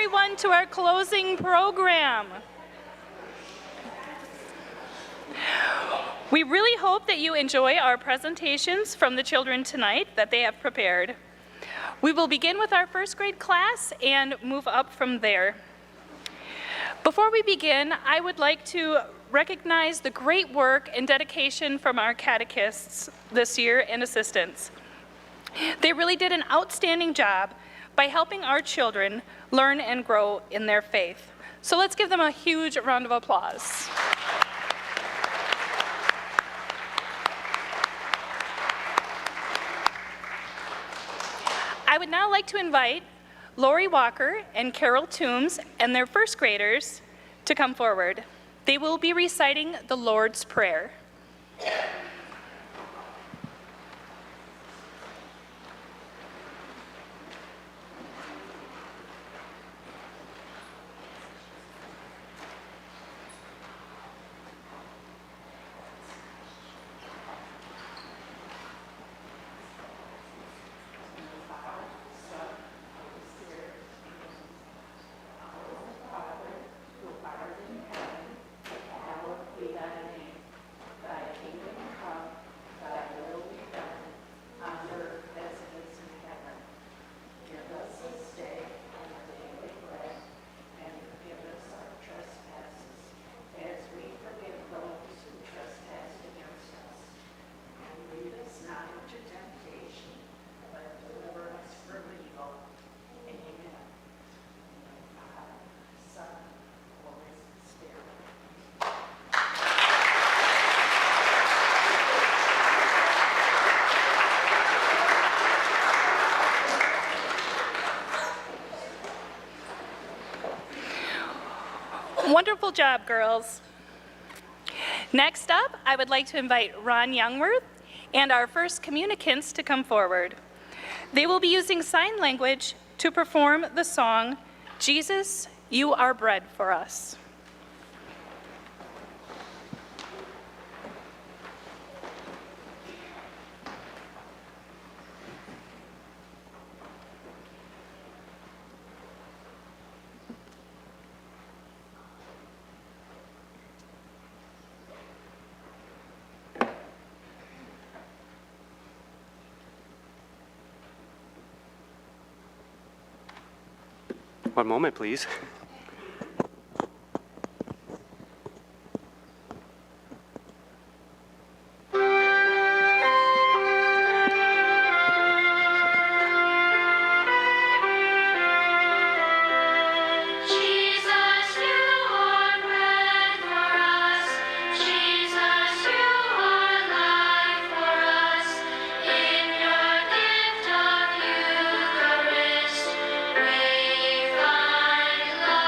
everyone to our closing program. We really hope that you enjoy our presentations from the children tonight that they have prepared. We will begin with our first grade class and move up from there. Before we begin, I would like to recognize the great work and dedication from our catechists this year and assistants. They really did an outstanding job by helping our children learn and grow in their faith. So let's give them a huge round of applause. I would now like to invite Lori Walker and Carol Toombs and their first graders to come forward. They will be reciting the Lord's Prayer. Wonderful job, girls. Next up, I would like to invite Ron Youngworth and our first communicants to come forward. They will be using sign language to perform the song, Jesus, You Are Bread for Us. One moment, please. Find love.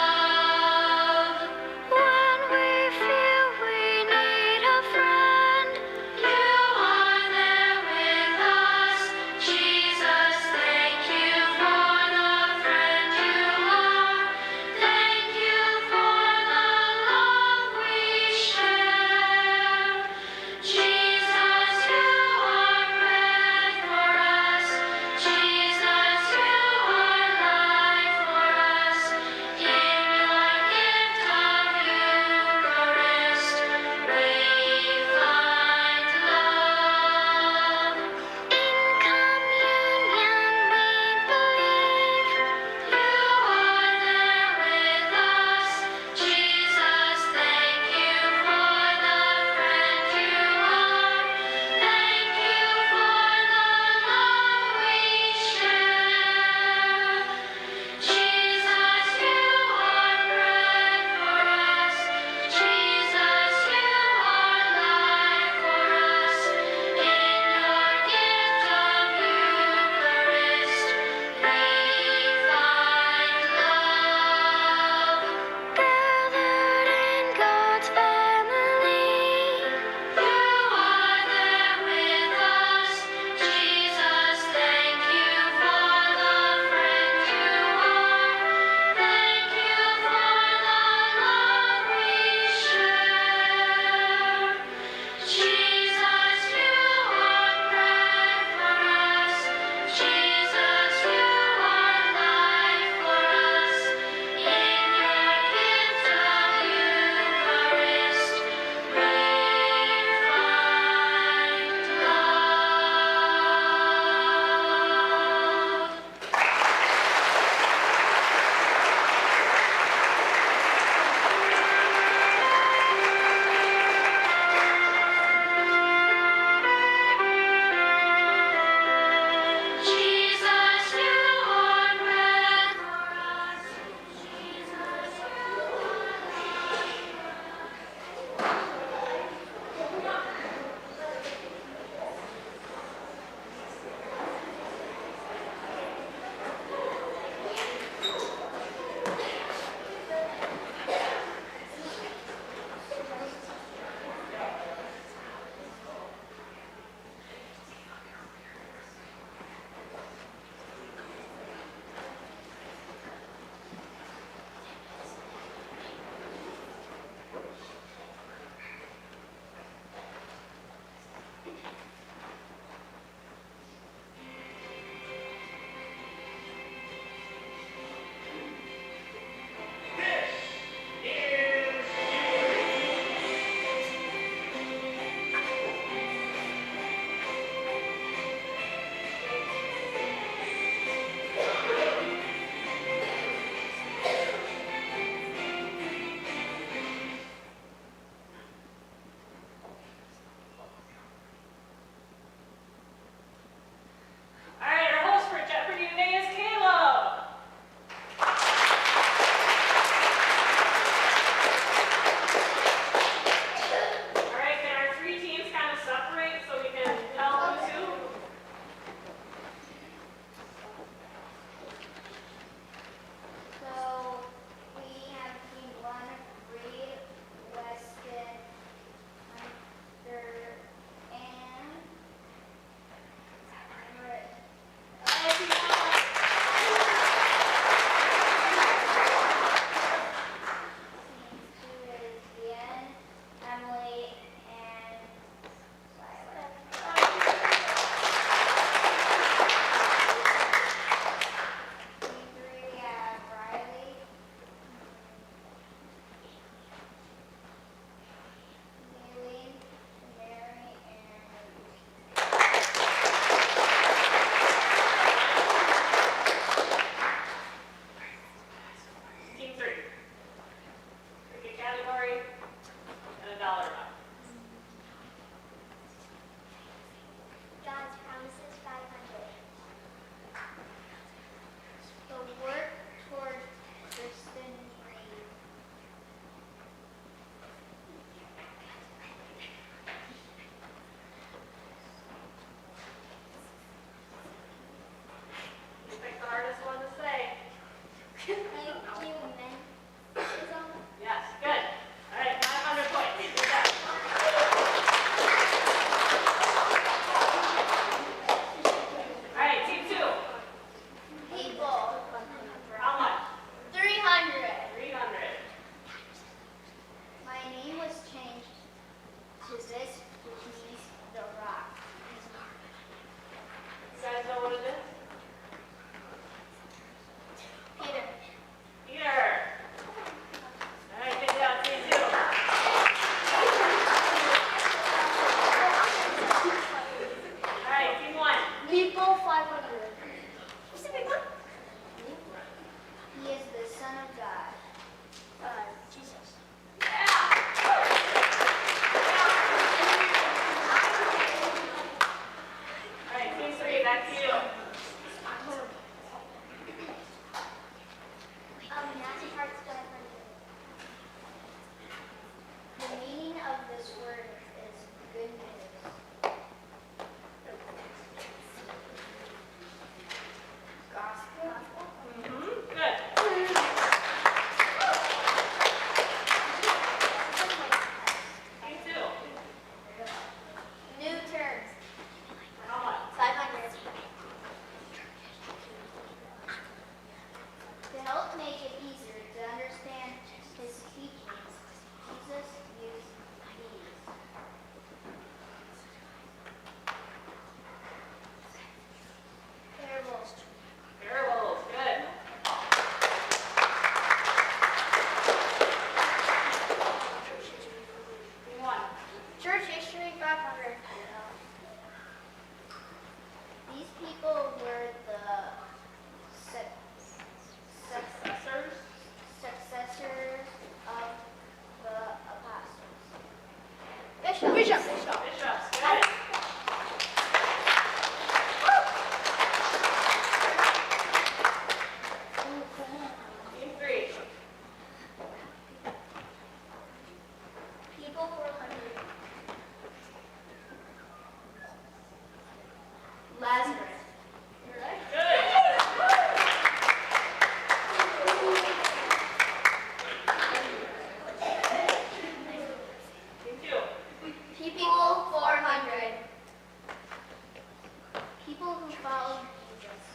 Follow Jesus.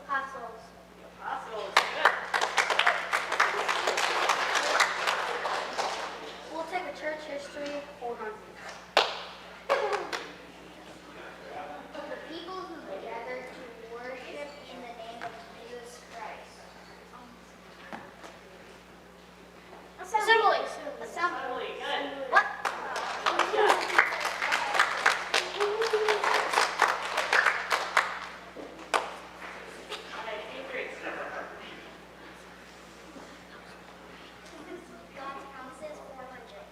Apostles. Apostles, good. We'll take a church history. 400. The people who gathered to worship in the name of Jesus Christ. Assembly. Assembly, good. What? God's promises, 400.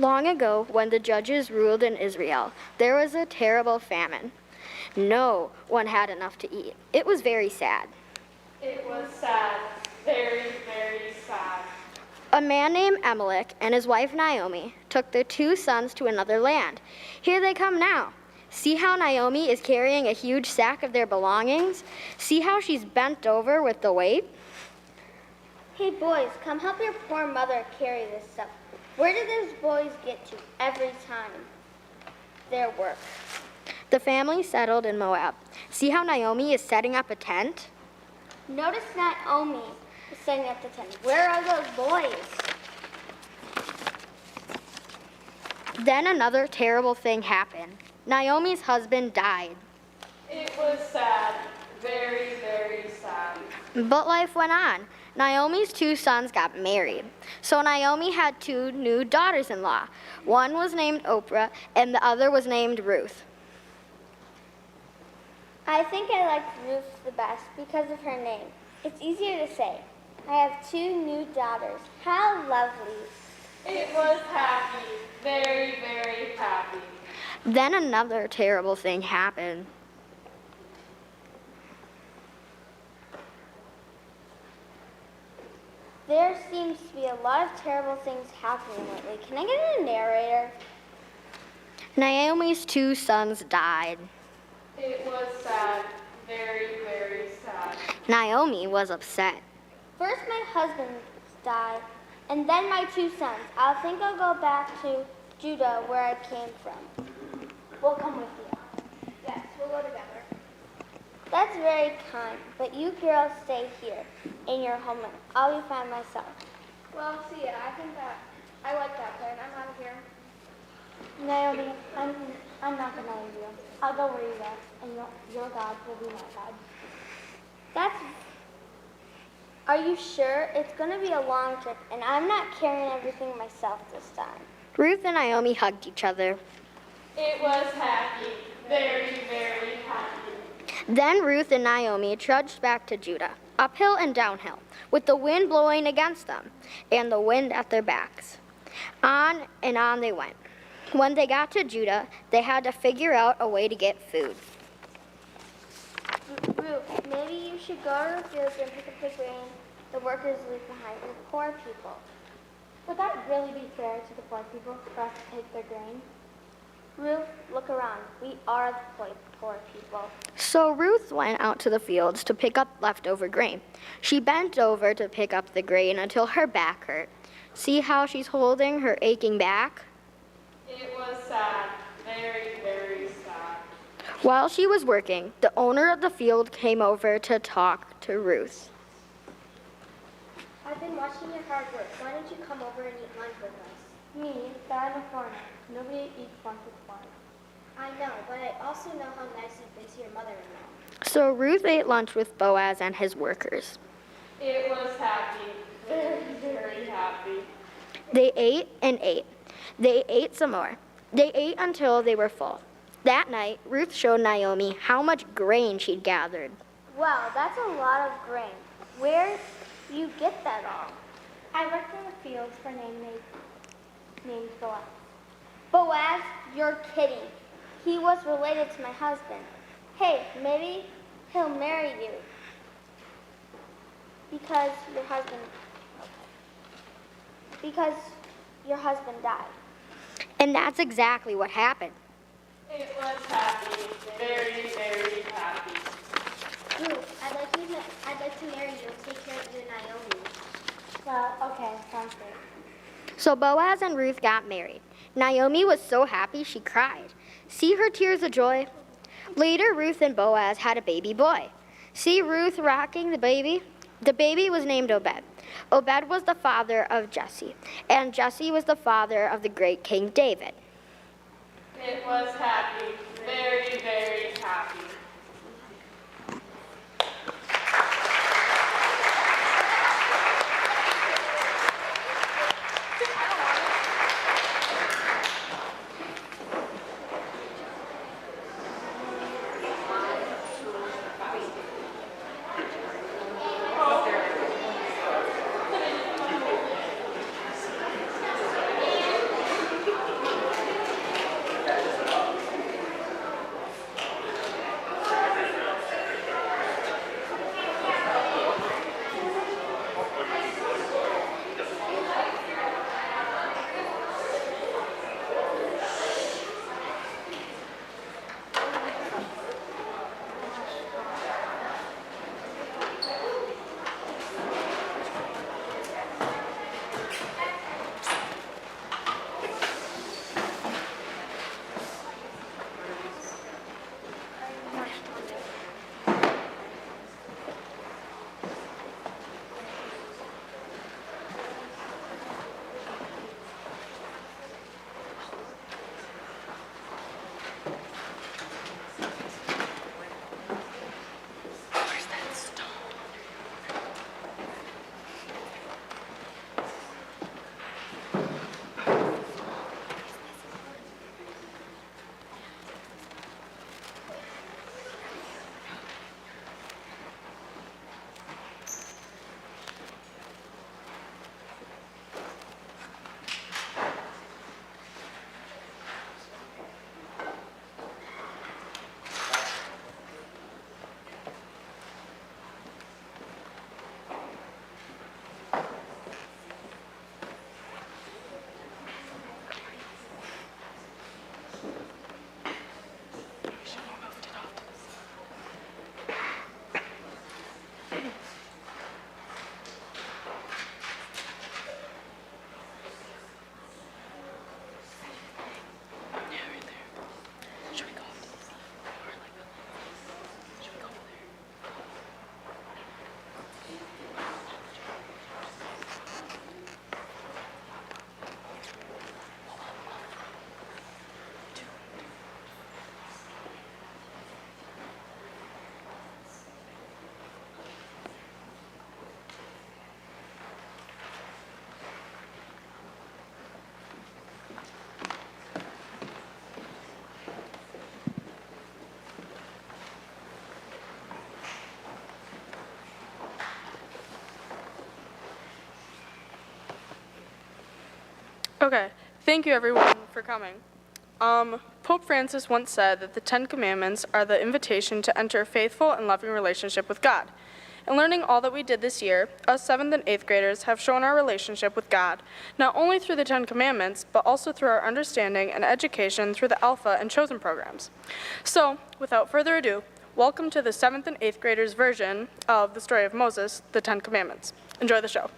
Long ago, when the judges ruled in Israel, there was a terrible famine. No one had enough to eat. It was very sad. It was sad, very, very sad. A man named Amalek and his wife Naomi took their 2 sons to another land. Here they come now. See how Naomi is carrying a huge sack of their belongings? See how she's bent over with the weight? Hey boys, come help your poor mother carry this stuff. Where do those boys get to every time? Their work. The family settled in Moab. See how Naomi is setting up a tent? Notice Naomi is setting up the tent. Where are those boys? Then another terrible thing happened. Naomi's husband died. It was sad, very, very sad. But life went on. Naomi's 2 sons got married. So Naomi had 2 new daughters-in-law. One was named Oprah and the other was named Ruth. I think I like Ruth the best because of her name. It's easier to say. I have 2 new daughters. How lovely. It was happy, very, very happy. Then another terrible thing happened. There seems to be a lot of terrible things happening lately. Can I get a narrator? Naomi's 2 sons died. It was sad, very, very sad. Naomi was upset. First my husband died, and then my 2 sons. I think I'll go back to Judah where I came from. We'll come with you. Yes, we'll go together. That's very kind, but you girls stay here in your homeland. I'll be fine myself. Well, see ya. I like that plan. I'm out of here. Naomi, I'm not gonna leave you. I'll go where you go, and your God will be my God. Are you sure? It's gonna be a long trip, and I'm not carrying everything myself this time. Ruth and Naomi hugged each other. It was happy, very, very happy. Then Ruth and Naomi trudged back to Judah, uphill and downhill, with the wind blowing against them and the wind at their backs. On and on they went. When they got to Judah, they had to figure out a way to get food. Ruth, maybe you should go to the fields and pick up the grain the workers leave behind for the poor people. Would that really be fair to the poor people for us to take their grain? Ruth, look around. We are the poor people. So Ruth went out to the fields to pick up leftover grain. She bent over to pick up the grain until her back hurt. See how she's holding her aching back? It was sad, very, very sad. While she was working, the owner of the field came over to talk to Ruth. I've been watching your hard work. Why don't you come over and eat lunch with us? Me, but I'm a foreigner. Nobody eats lunch with foreigners. I know, but I also know how nice you've been to your mother-in-law. So Ruth ate lunch with Boaz and his workers. It was happy, very, very happy. They ate and ate. They ate some more. They ate until they were full. That night, Ruth showed Naomi how much grain she'd gathered. Wow, that's a lot of grain. Where do you get that all? I worked in the fields for a man named Boaz. Boaz, you're kidding. He was related to my husband. Hey, maybe he'll marry you. Because your husband died. And that's exactly what happened. It was happy, very, very happy. Ruth, I'd like to marry you and take care of you and Naomi. Well, okay, sounds great. So Boaz and Ruth got married. Naomi was so happy she cried. See her tears of joy? Later, Ruth and Boaz had a baby boy. See Ruth rocking the baby? The baby was named Obed. Obed was the father of Jesse, and Jesse was the father of the great King David. It was happy, very, very happy. Okay, thank you everyone for coming. Pope Francis once said that the Ten Commandments are the invitation to enter a faithful and loving relationship with God. In learning all that we did this year, us 7th and 8th graders have shown our relationship with God, not only through the Ten Commandments, but also through our understanding and education through the Alpha and Chosen programs. So, without further ado, welcome to the 7th and 8th graders' version of the story of Moses, the Ten Commandments. Enjoy the show.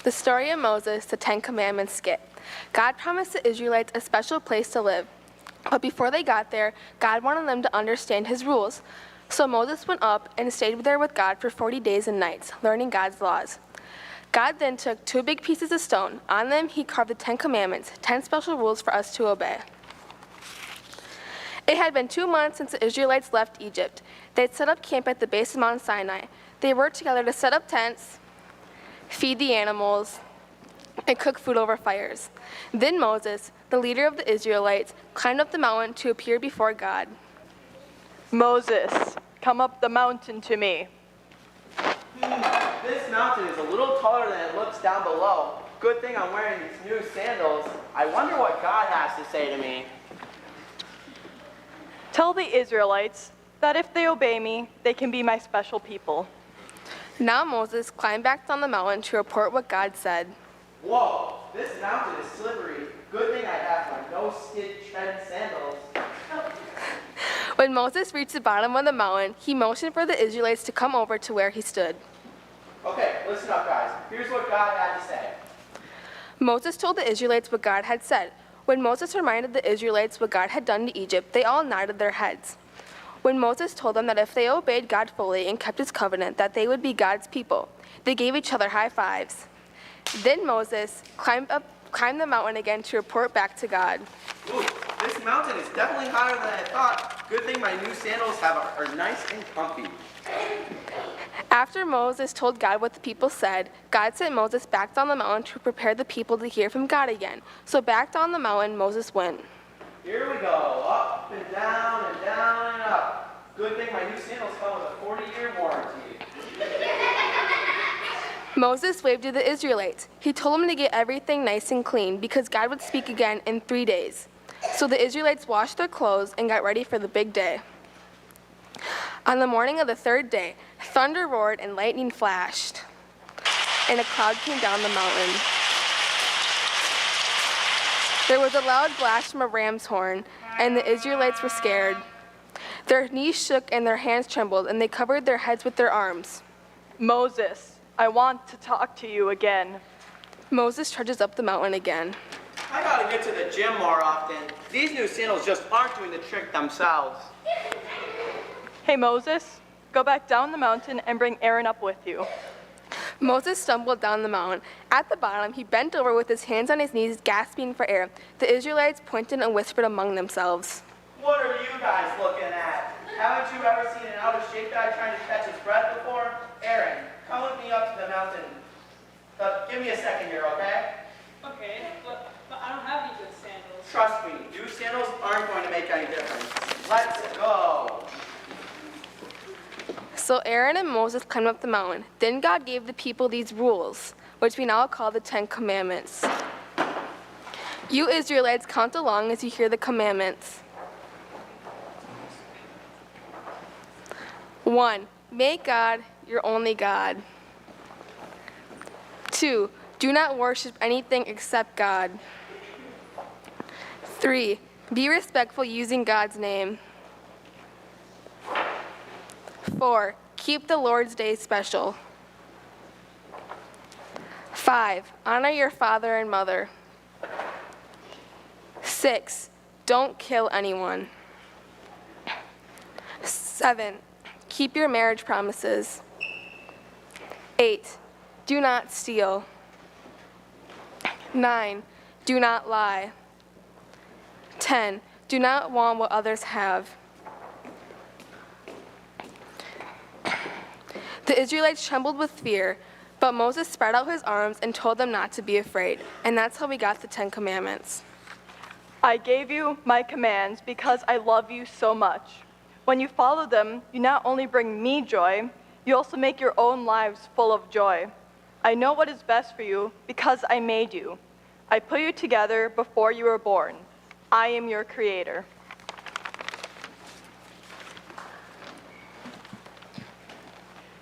The story of Moses, the Ten Commandments Skit. God promised the Israelites a special place to live. But before they got there, God wanted them to understand his rules. So Moses went up and stayed there with God for 40 days and nights, learning God's laws. God then took 2 big pieces of stone. On them, he carved the 10 Commandments, 10 special rules for us to obey. It had been 2 months since the Israelites left Egypt. They had set up camp at the base of Mount Sinai. They worked together to set up tents, feed the animals, and cook food over fires. Then Moses, the leader of the Israelites, climbed up the mountain to appear before God. Moses, come up the mountain to me. This mountain is a little taller than it looks down below. Good thing I'm wearing these new sandals. I wonder what God has to say to me. Tell the Israelites that if they obey me, they can be my special people. Now Moses climbed back down the mountain to report what God said. Whoa, this mountain is slippery. Good thing I have my no-skid tread sandals. When Moses reached the bottom of the mountain, he motioned for the Israelites to come over to where he stood. Okay, listen up, guys. Here's what God had to say. Moses told the Israelites what God had said. When Moses reminded the Israelites what God had done to Egypt, they all nodded their heads. When Moses told them that if they obeyed God fully and kept his covenant, that they would be God's people, they gave each other high fives. Then Moses climbed the mountain again to report back to God. Ooh, this mountain is definitely higher than I thought. Good thing my new sandals are nice and comfy. After Moses told God what the people said, God sent Moses back down the mountain to prepare the people to hear from God again. So back down the mountain Moses went. Here we go, up and down and down and up. Good thing my new sandals come with a 40-year warranty. Moses waved to the Israelites. He told them to get everything nice and clean because God would speak again in 3 days. So the Israelites washed their clothes and got ready for the big day. On the morning of the 3rd day, thunder roared and lightning flashed, and a cloud came down the mountain. There was a loud blast from a ram's horn, and the Israelites were scared. Their knees shook and their hands trembled, and they covered their heads with their arms. Moses, I want to talk to you again. Moses trudges up the mountain again. I gotta get to the gym more often. These new sandals just aren't doing the trick themselves. Hey Moses, go back down the mountain and bring Aaron up with you. Moses stumbled down the mountain. At the bottom, he bent over with his hands on his knees, gasping for air. The Israelites pointed and whispered among themselves. What are you guys looking at? Haven't you ever seen an out-of-shape guy trying to catch his breath before? Aaron, come with me up to the mountain. Give me a second here, okay? Okay, but I don't have any good sandals. Trust me, new sandals aren't going to make any difference. Let's go. So Aaron and Moses climbed up the mountain. Then God gave the people these rules, which we now call the 10 Commandments. You Israelites, count along as you hear the commandments. 1. Make God your only God. 2. Do not worship anything except God. 3. Be respectful using God's name. 4. Keep the Lord's Day special. 5. Honor your father and mother. 6. Don't kill anyone. 7. Keep your marriage promises. 8. Do not steal. 9. Do not lie. 10. Do not want what others have. The Israelites trembled with fear, but Moses spread out his arms and told them not to be afraid. And that's how we got the 10 Commandments. I gave you my commands because I love you so much. When you follow them, you not only bring me joy, You also make your own lives full of joy. I know what is best for you because I made you. I put you together before you were born. I am your creator.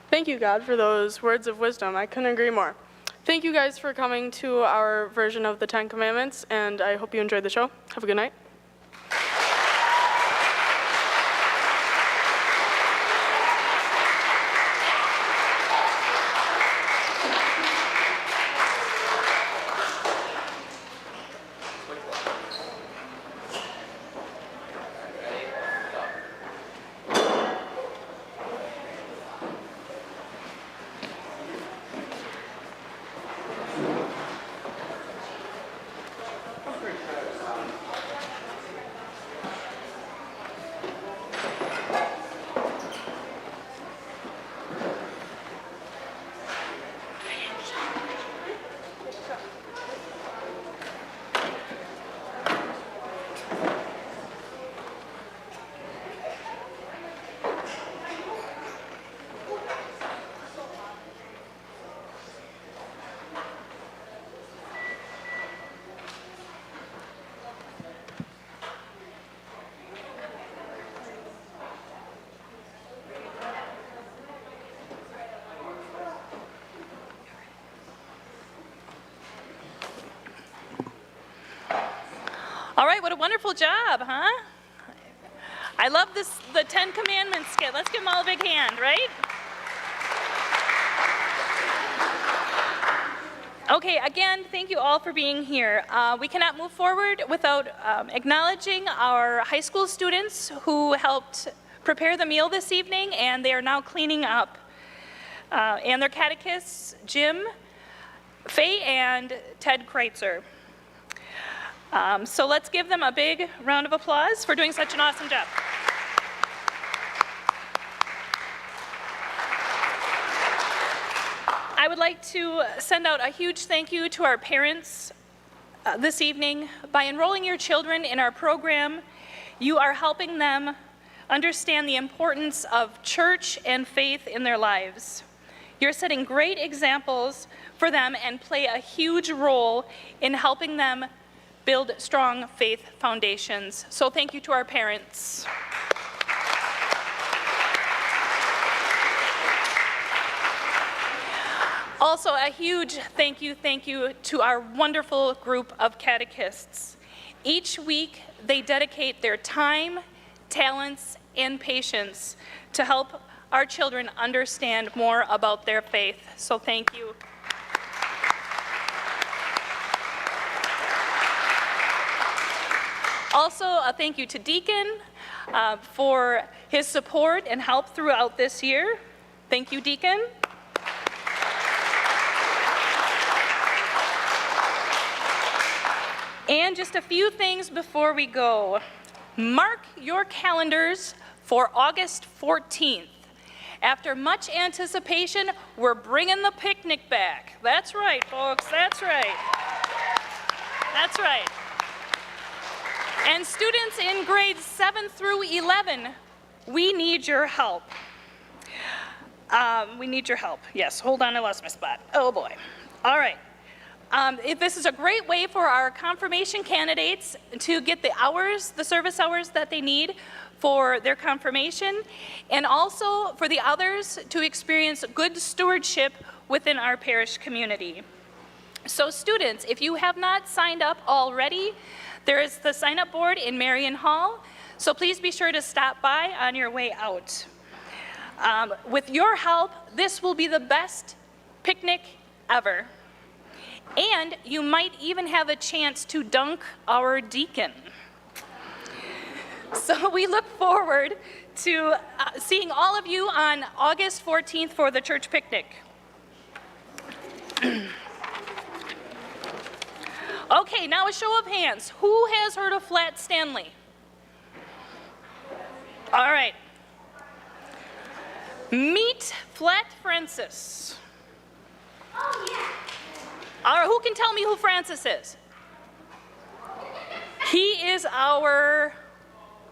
Thank you, God, for those words of wisdom. I couldn't agree more. Thank you guys for coming to our version of the Ten Commandments, and I hope you enjoyed the show. Have a good night. All right, what a wonderful job, huh? I love this, the Ten Commandments skit. Let's give them all a big hand, right? Okay, again, thank you all for being here. We cannot move forward without acknowledging our high school students who helped prepare the meal this evening, and they are now cleaning up. And their catechists, Jim, Faye, and Ted Kreitzer. So let's give them a big round of applause for doing such an awesome job. I would like to send out a huge thank you to our parents this evening. By enrolling your children in our program, you are helping them understand the importance of church and faith in their lives. You're setting great examples for them and play a huge role in helping them build strong faith foundations. So thank you to our parents. Also, a huge thank you to our wonderful group of catechists. Each week, they dedicate their time, talents, and patience to help our children understand more about their faith. So thank you. Also, a thank you to Deacon for his support and help throughout this year. Thank you, Deacon. And just a few things before we go. Mark your calendars for August 14th. After much anticipation, we're bringing the picnic back. That's right, folks, that's right. That's right. And students in grades 7 through 11, we need your help. We need your help. Yes, hold on, I lost my spot. Oh boy. All right. This is a great way for our confirmation candidates to get the hours, the service hours that they need for their confirmation, and also for the others to experience good stewardship within our parish community. So students, if you have not signed up already, there is the sign-up board in Marion Hall, so please be sure to stop by on your way out. With your help, this will be the best picnic ever. And you might even have a chance to dunk our deacon. So we look forward to seeing all of you on August 14th for the church picnic. Okay, now a show of hands. Who has heard of Flat Stanley? All right. Meet Flat Francis. Oh, yeah. All right, who can tell me who Francis is? He is our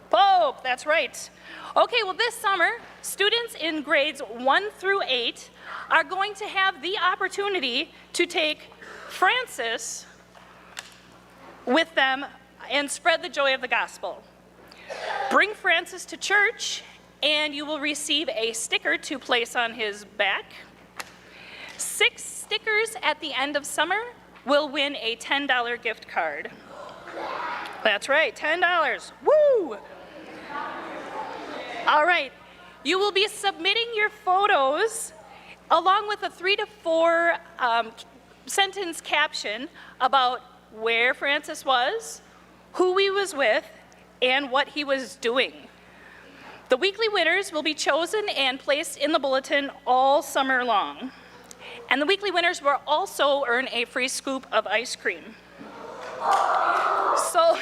Pope, that's right. Okay, well this summer, students in grades 1 through 8 are going to have the opportunity to take Francis with them and spread the joy of the gospel. Bring Francis to church and you will receive a sticker to place on his back. 6 stickers at the end of summer will win a $10 gift card. That's right, $10. Woo! All right, you will be submitting your photos along with a 3 to 4 sentence caption about where Francis was, who he was with, and what he was doing. The weekly winners will be chosen and placed in the bulletin all summer long. And the weekly winners will also earn a free scoop of ice cream. So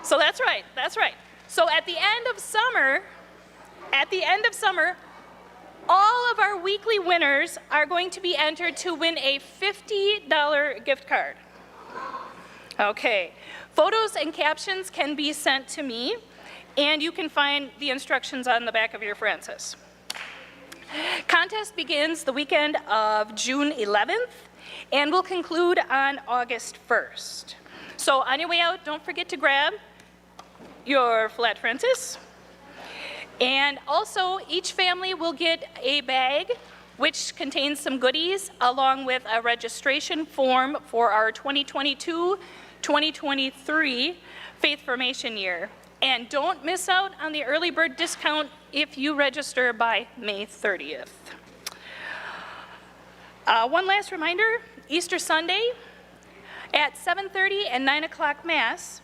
that's right. So at the end of summer, all of our weekly winners are going to be entered to win a $50 gift card. Okay, photos and captions can be sent to me, and you can find the instructions on the back of your Francis. Contest begins the weekend of June 11th and will conclude on August 1st. So on your way out, don't forget to grab your flat Francis. And also, each family will get a bag which contains some goodies along with a registration form for our 2022-2023 Faith Formation year. And don't miss out on the early bird discount if you register by May 30th. One last reminder, Easter Sunday at 7:30 and 9 o'clock Mass,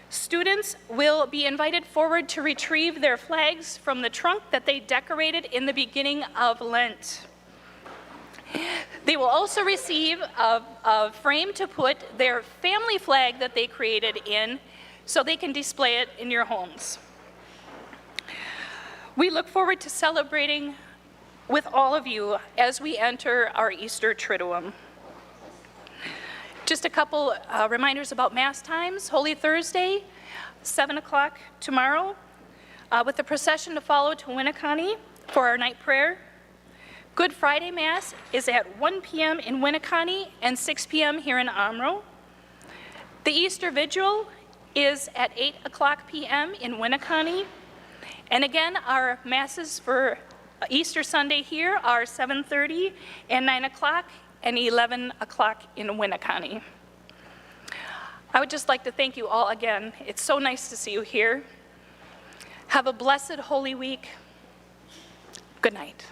students will be invited forward to retrieve their flags from the trunk that they decorated in the beginning of Lent. They will also receive a frame to put their family flag that they created in so they can display it in your homes. We look forward to celebrating with all of you as we enter our Easter Triduum. Just a couple reminders about Mass times. Holy Thursday, 7 o'clock tomorrow, with the procession to follow to Winneconne for our night prayer. Good Friday Mass is at 1 p.m. in Winneconne and 6 p.m. here in Omro. The Easter Vigil is at 8 o'clock p.m. in Winneconne. And again, our Masses for Easter Sunday here are 7:30 and 9 o'clock and 11 o'clock in Winneconne. I would just like to thank you all again. It's so nice to see you here. Have a blessed Holy Week. Good night.